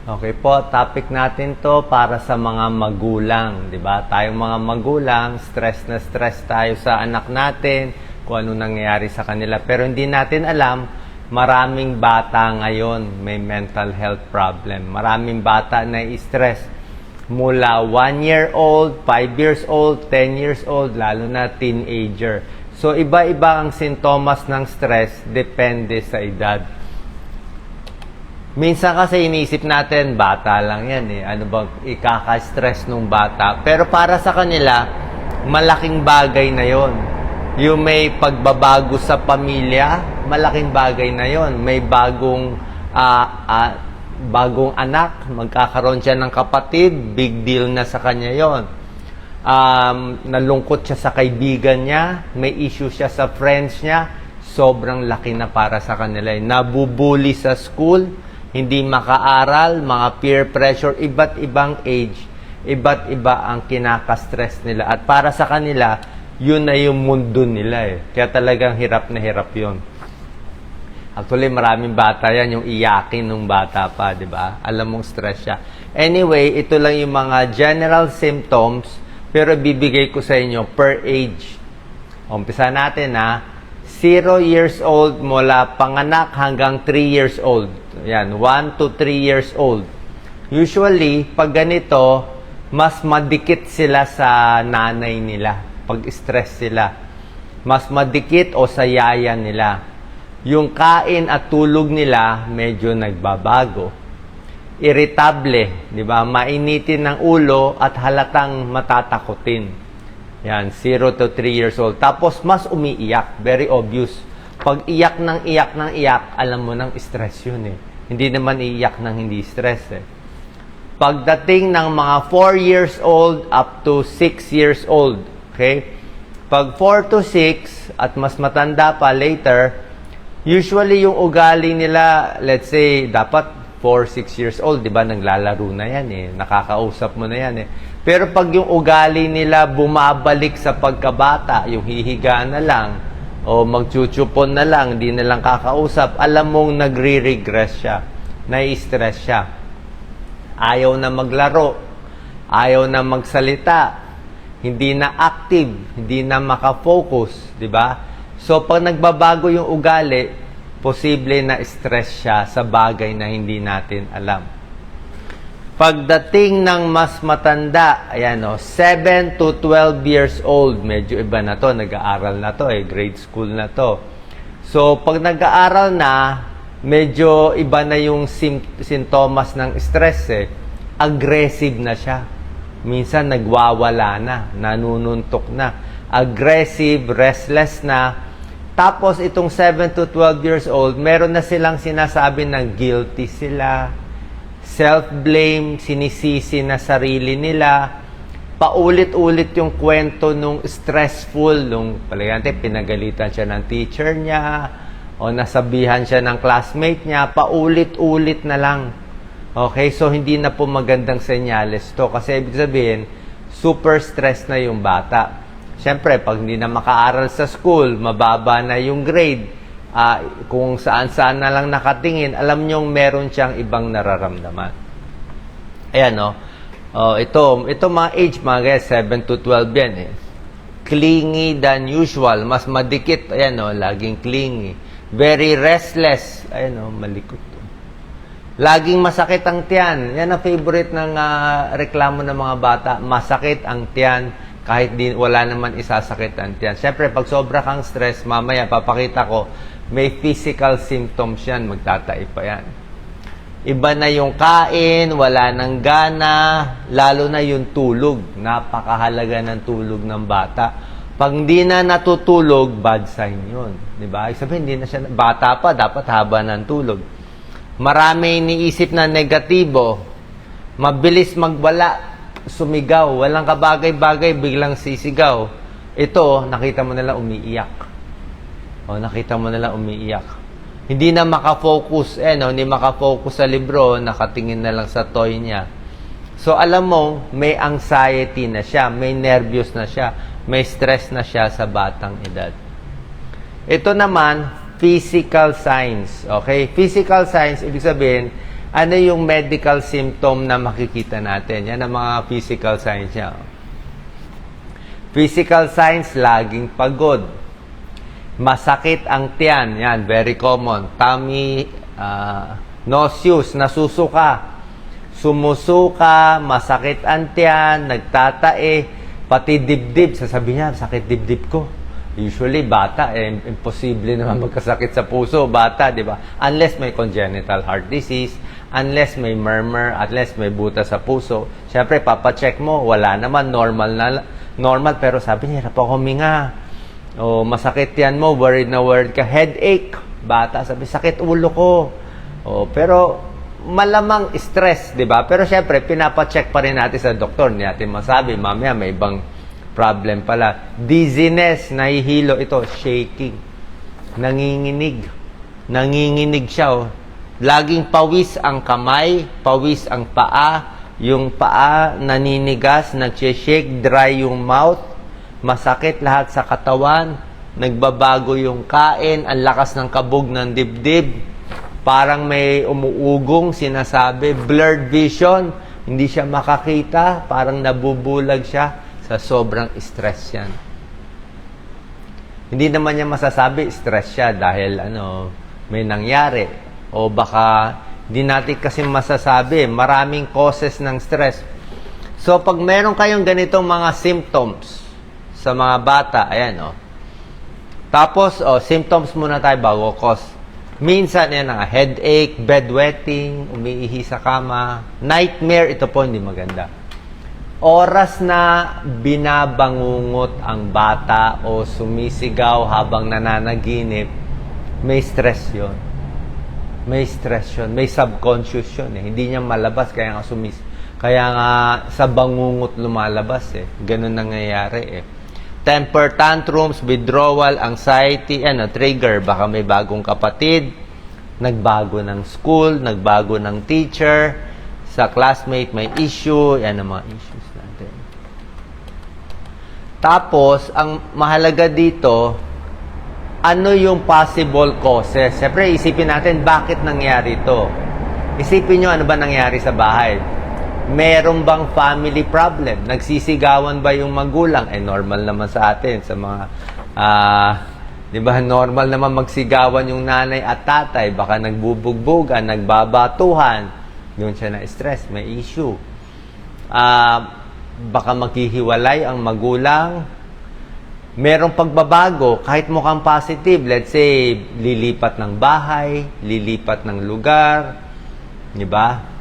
Okay po, topic natin to para sa mga magulang, 'di ba? Tayong mga magulang, stress na stress tayo sa anak natin, kung ano nangyayari sa kanila. Pero hindi natin alam, maraming bata ngayon may mental health problem. Maraming bata na stress mula 1 year old, 5 years old, 10 years old, lalo na teenager. So iba-iba ang sintomas ng stress, depende sa edad. Minsan kasi iniisip natin, bata lang yan eh. Ano bang ikaka-stress nung bata? Pero para sa kanila, malaking bagay na yon. Yung may pagbabago sa pamilya, malaking bagay na yon. May bagong anak, magkakaroon siya ng kapatid, big deal na sa kanya yon. Nalungkot siya sa kaibigan niya, may issue siya sa friends niya, sobrang laki na para sa kanila. Nabubuli sa school, hindi makaaral, mga peer pressure, iba't ibang age, iba't iba ang kinaka-stress nila. At para sa kanila, yun na yung mundo nila eh. Kaya talagang hirap na hirap yun. Actually, maraming bata yan, yung iyakin ng bata pa, di ba? Alam mong stress siya. Anyway, ito lang yung mga general symptoms, pero bibigay ko sa inyo per age. Umpisa natin 0 years old mula panganak hanggang 3 years old. Yan, 1 to 3 years old. Usually, pag ganito, mas madikit sila sa nanay nila. Pag stress sila. Mas madikit o sa yaya nila. Yung kain at tulog nila, medyo nagbabago. Irritable, di ba? Mainitin ng ulo at halatang matatakutin. Yan, 0 to 3 years old. Tapos, mas umiiyak. Very obvious. Pag iyak ng iyak, alam mo nang stress yun eh. Hindi naman iiyak ng hindi stress eh. Pagdating ng mga 4 years old up to 6 years old, okay? Pag 4 to 6 at mas matanda pa later, usually yung ugali nila, let's say, dapat 4, 6 years old, di ba? Naglalaro na yan eh. Nakakausap mo na yan eh. Pero pag yung ugali nila bumabalik sa pagkabata, yung hihiga na lang, o magchuchupon na lang, hindi na lang kakausap, alam mong nagre-regress siya, nai-stress siya. Ayaw na maglaro, ayaw na magsalita, hindi na active, hindi na makafocus, di ba? So pag nagbabago yung ugali, posible na stress siya sa bagay na hindi natin alam. Pagdating ng mas matanda, ayan 7 to 12 years old, medyo iba na to, nag-aaral na to grade school na to. So, pag nag-aaral na, medyo iba na yung sintomas ng stress Aggressive na siya. Minsan nagwawala na, nanununtok na. Aggressive, restless na. Tapos, itong 7 to 12 years old, meron na silang sinasabi na guilty sila, self-blame, sinisisi na sarili nila, paulit-ulit yung kwento nung stressful, nung palagante, pinagalitan siya ng teacher niya, o nasabihan siya ng classmate niya, paulit-ulit na lang. Okay, so hindi na po magandang senyales to, kasi ibig sabihin, super stress na yung bata. Siyempre, pag hindi na makaaral sa school, mababa na yung grade, kung saan-saan na lang nakatingin, alam nyong meron siyang ibang nararamdaman. Ayan, ito mga age, mga guys, 7 to 12 yan Clingy than usual, mas madikit, ayan laging clingy. Very restless, ayan malikot. Laging masakit ang tiyan. Yan ang favorite ng reklamo ng mga bata. Masakit ang tiyan, kahit wala naman isasakit ang tiyan. Siyempre, pag sobra kang stress, mamaya papakita ko, may physical symptoms yan, magtatai pa yan. Iba na yung kain, wala nang gana, lalo na yung tulog. Napakahalaga ng tulog ng bata. Pag hindi na natutulog, bad sign yun. Diba? Sabihin, hindi na siya, bata pa, dapat haba ng tulog. Marami iniisip na negatibo, mabilis magwala, sumigaw, walang kabagay-bagay, biglang sisigaw. Ito, nakita mo nila umiiyak. Nakita mo nila umiiyak. Hindi na makafocus, hindi makafocus sa libro, nakatingin na lang sa toy niya. So, alam mo, may anxiety na siya, may nervous na siya, may stress na siya sa batang edad. Ito naman, physical signs. Okay? Physical signs, ibig sabihin, Ano yung medical symptom na makikita natin? Yan ang mga physical signs niya. Physical signs, laging pagod. Masakit ang tiyan. Yan, very common. Tummy, nauseous, nasusuka. Sumusuka, masakit ang tiyan, nagtatae, pati dibdib. Sasabihin niya, sakit dibdib ko. Usually, bata, imposible naman magkasakit sa puso, bata, di ba? Unless may congenital heart disease, unless may murmur, unless may buta sa puso. Siyempre, papacheck mo, wala naman, normal, pero sabi niya, hirap ako huminga. O, masakit yan mo, worried na worried ka. Headache, bata, sabi, sakit ulo ko. O, pero, malamang stress, di ba? Pero siyempre, pinapacheck pa rin natin sa doktor. Hindi natin masabi, mamaya may ibang problem pala. Dizziness, nahihilo. Ito, shaking. Nanginginig. Nanginginig siya, oh. Laging pawis ang kamay, pawis ang paa. Yung paa, naninigas, nag-shake, dry yung mouth. Masakit lahat sa katawan. Nagbabago yung kain. Ang lakas ng kabog ng dibdib. Parang may umuugong, sinasabi. Blurred vision. Hindi siya makakita. Parang nabubulag siya. Sa sobrang stress yan. Hindi naman niya masasabi, stress siya dahil may nangyari. O baka, hindi natin kasi masasabi, maraming causes ng stress. So, pag meron kayong ganitong mga symptoms sa mga bata, ayan, Tapos, symptoms muna tayo bago cause. Minsan, yan headache, bedwetting, umiihi sa kama, nightmare, ito po hindi maganda. Oras na binabangungot ang bata o sumisigaw habang nananaginip, may stress yun. May stress yun. May subconscious yun. Hindi niya malabas, kaya nga sa bangungot lumalabas. Ganun nangyayari. Temper tantrums, withdrawal, anxiety, trigger. Baka may bagong kapatid, nagbago ng school, nagbago ng teacher, sa classmate may issue, yan ang mga issues natin. Tapos, ang mahalaga dito, ano yung possible causes? Siyempre, isipin natin, bakit nangyari ito? Isipin nyo, ano ba nangyari sa bahay? Meron bang family problem? Nagsisigawan ba yung magulang? Normal naman sa atin, sa mga, di ba, normal naman magsigawan yung nanay at tatay. Baka nagbubugbugan, nagbabatuhan. Doon siya na-stress, may issue. Baka maghihiwalay ang magulang. Merong pagbabago, kahit mukhang positive. Let's say, lilipat ng bahay, lilipat ng lugar. Diba?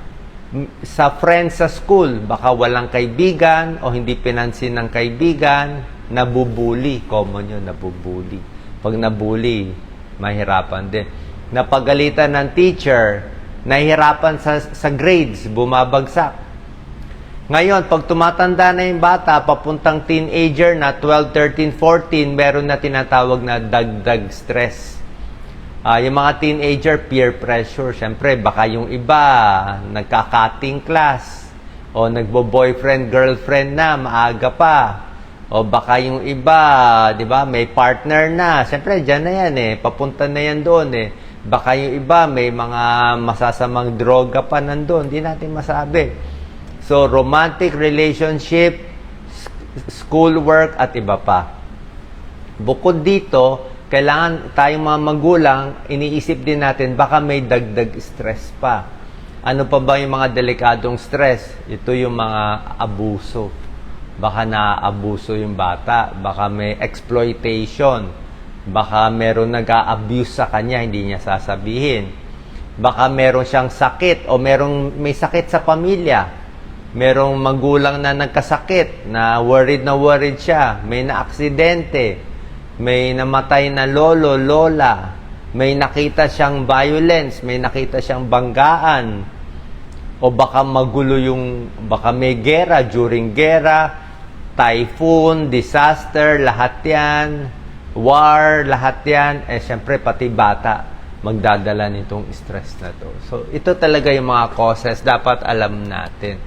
Sa friends sa school, baka walang kaibigan o hindi pinansin ng kaibigan, nabubuli. Common yun, nabubuli. Pag nabuli, mahirapan din. Napagalitan ng teacher, nahihirapan sa grades, bumabagsak. Ngayon, pag tumatanda na yung bata, papuntang teenager na 12, 13, 14, meron na tinatawag na dagdag stress. Yung mga teenager, peer pressure. Siyempre, baka yung iba, nagka-cutting class, o nagbo-boyfriend, girlfriend na, maaga pa. O baka yung iba, di ba, may partner na. Siyempre, dyan na yan papunta na yan doon Baka yung iba, may mga masasamang droga pa nandun. Hindi natin masabi. So, romantic relationship, schoolwork, at iba pa. Bukod dito, kailangan tayong mga magulang, iniisip din natin, baka may dagdag stress pa. Ano pa ba yung mga delikadong stress? Ito yung mga abuso. Baka na-abuso yung bata. Baka may exploitation. Baka meron nag-a-abuse sa kanya, hindi niya sasabihin. Baka meron siyang sakit o may sakit sa pamilya. Merong magulang na nagkasakit, na worried siya. May na-aksidente. May namatay na lolo, lola. May nakita siyang violence, may nakita siyang banggaan. O baka magulo baka may gera, during gera, typhoon, disaster, lahat yan. War, lahat yan, syempre pati bata magdadala nitong stress na to. So, ito talaga yung mga causes dapat alam natin.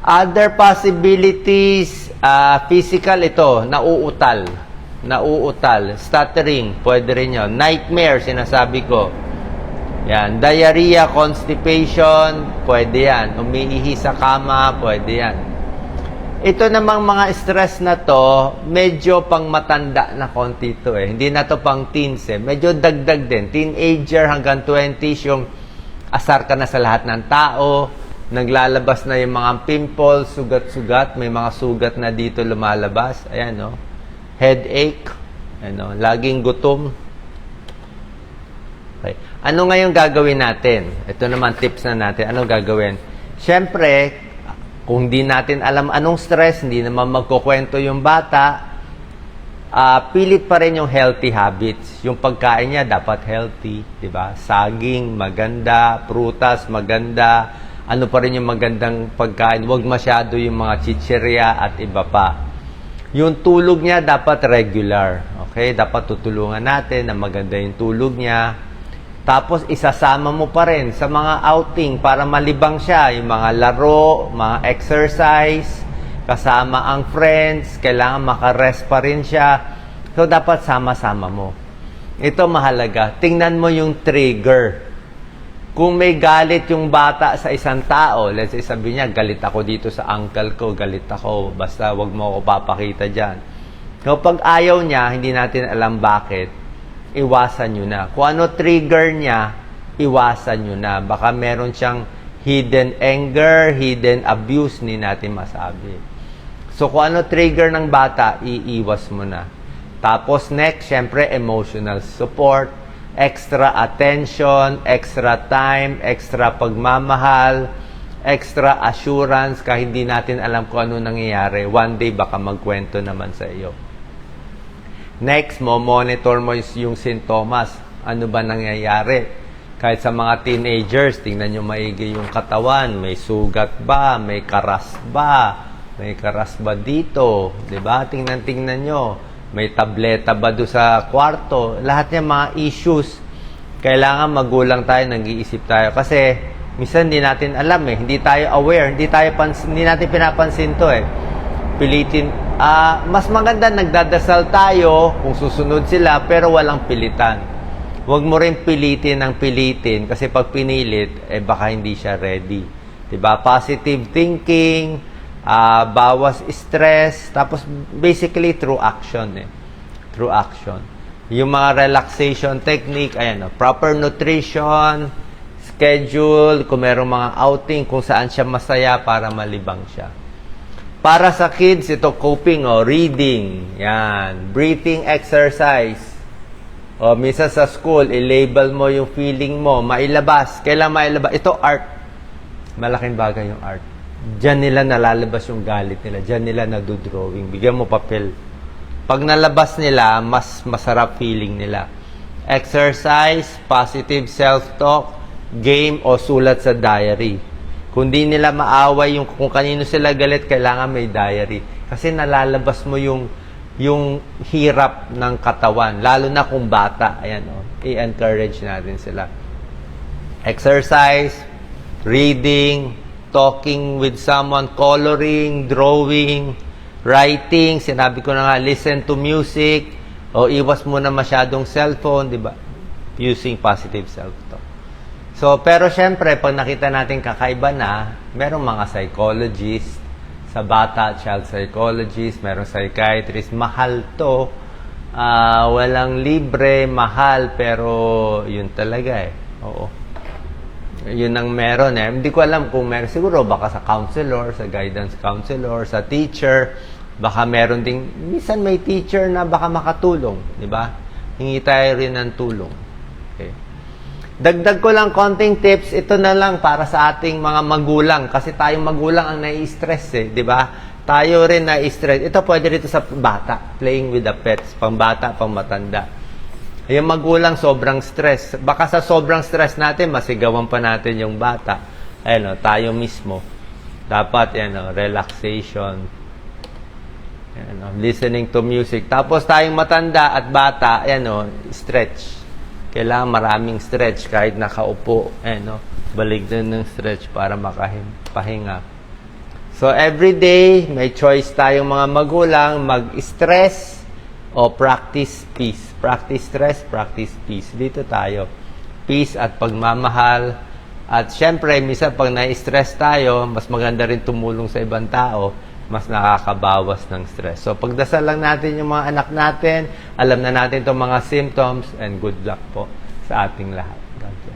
Other possibilities, physical ito, nauutal, stuttering, pwede rin yun. Nightmare, sinasabi ko. Yan. Diarrhea, constipation, pwede yan. Umiihi sa kama, pwede yan. Ito namang mga stress na to, medyo pang matanda na konti to eh. Hindi na to pang teens eh. Medyo dagdag din. Teenager hanggang 20s, yung asar ka na sa lahat ng tao. Naglalabas na yung mga pimples, sugat-sugat. May mga sugat na dito lumalabas. Ayan, no? Headache. Ano, laging gutom. Okay. Ano ngayon gagawin natin? Ito naman tips na natin. Ano gagawin? Siyempre, kung di natin alam anong stress, hindi naman magkukwento yung bata, pilit pa rin yung healthy habits. Yung pagkain niya dapat healthy, di ba? Saging, maganda. Prutas, maganda. Ano pa rin yung magandang pagkain? Huwag masyado yung mga chichirya at iba pa. Yung tulog niya dapat regular. Okay? Dapat tutulungan natin na maganda yung tulog niya. Tapos, isasama mo pa rin sa mga outing para malibang siya. Yung mga laro, mga exercise, kasama ang friends, kailangan makarest pa rin siya. So, dapat sama-sama mo. Ito mahalaga. Tingnan mo yung trigger. Kung may galit yung bata sa isang tao, let's say sabi niya, galit ako dito sa uncle ko, galit ako, basta wag mo ako papakita dyan. So, pag ayaw niya, hindi natin alam bakit, iwasan nyo na. Kung ano trigger niya, iwasan nyo na. Baka meron siyang hidden anger, hidden abuse, ni natin masabi. So, kung ano trigger ng bata, iiwas mo na. Tapos, next, syempre, emotional support, extra attention, extra time, extra pagmamahal, extra assurance, kahit hindi natin alam kung ano nangyayari. One day, baka magkwento naman sa iyo. Next, monitor mo yung sintomas. Ano ba nangyayari? Kahit sa mga teenagers, tingnan nyo maigi yung katawan. May sugat ba? May karas ba? May karas ba dito? Diba? Tingnan nyo. May tableta ba doon sa kwarto? Lahat niya mga issues. Kailangan magulang tayo, nag-iisip tayo. Kasi, minsan hindi natin alam eh. Hindi tayo aware. Hindi natin pinapansin to eh. Pilitin. Mas maganda nagdadasal tayo kung susunod sila pero walang pilitan. Huwag mo rin pilitin ng pilitin kasi pag pinilit, baka hindi siya ready. Diba? Positive thinking, bawas stress, tapos basically through action eh. Through action. Yung mga relaxation technique, ayan, proper nutrition, schedule, kung merong mga outing, kung saan siya masaya para malibang siya. Para sa kids, ito coping, reading, yan, breathing exercise. Minsan sa school, i-label mo yung feeling mo, mailabas. Kailan mailabas? Ito art. Malaking bagay yung art. Diyan nila nalalabas yung galit nila. Diyan nila nadodrawing. Bigyan mo papel. Pag nalabas nila, mas masarap feeling nila. Exercise, positive self-talk, game o sulat sa diary. Kung di nila maaway yung kung kanino sila galit, kailangan may diary. Kasi nalalabas mo yung hirap ng katawan. Lalo na kung bata. Ayan, i-encourage natin sila. Exercise, reading, talking with someone, coloring, drawing, writing. Sinabi ko na nga, listen to music. O iwas mo na masyadong cellphone, di ba? Using positive self-talk. So, pero syempre, pag nakita natin kakaiba na, merong mga psychologist, sa bata, child psychologist, merong psychiatrist, mahal to. Walang libre, mahal, pero yun talaga eh. Oo. Yun ang meron eh. Hindi ko alam kung meron. Siguro baka sa counselor, sa guidance counselor, sa teacher, baka meron ding, minsan may teacher na baka makatulong, di ba? Hingi tayo rin ng tulong. Okay. Dagdag ko lang konting tips, ito na lang para sa ating mga magulang. Kasi tayong magulang ang nai-stress eh, di ba? Tayo rin nai-stress. Ito pwede rito sa bata, playing with the pets, pang bata, pang matanda. Yung magulang sobrang stress. Baka sa sobrang stress natin, masigawan pa natin yung bata. Ayan tayo mismo. Dapat, relaxation. Listening to music. Tapos tayong matanda at bata, stretch. Kailangan maraming stretch kahit nakaupo. Balik din ng stretch para makapahinga. So, every day, may choice tayong mga magulang mag-stress o practice peace. Practice stress, practice peace. Dito tayo. peace at pagmamahal. At syempre, minsan pag na-stress tayo, mas maganda rin tumulong sa ibang tao, mas nakakabawas ng stress. So, pagdasal lang natin yung mga anak natin, alam na natin itong mga symptoms, and good luck po sa ating lahat. God bless.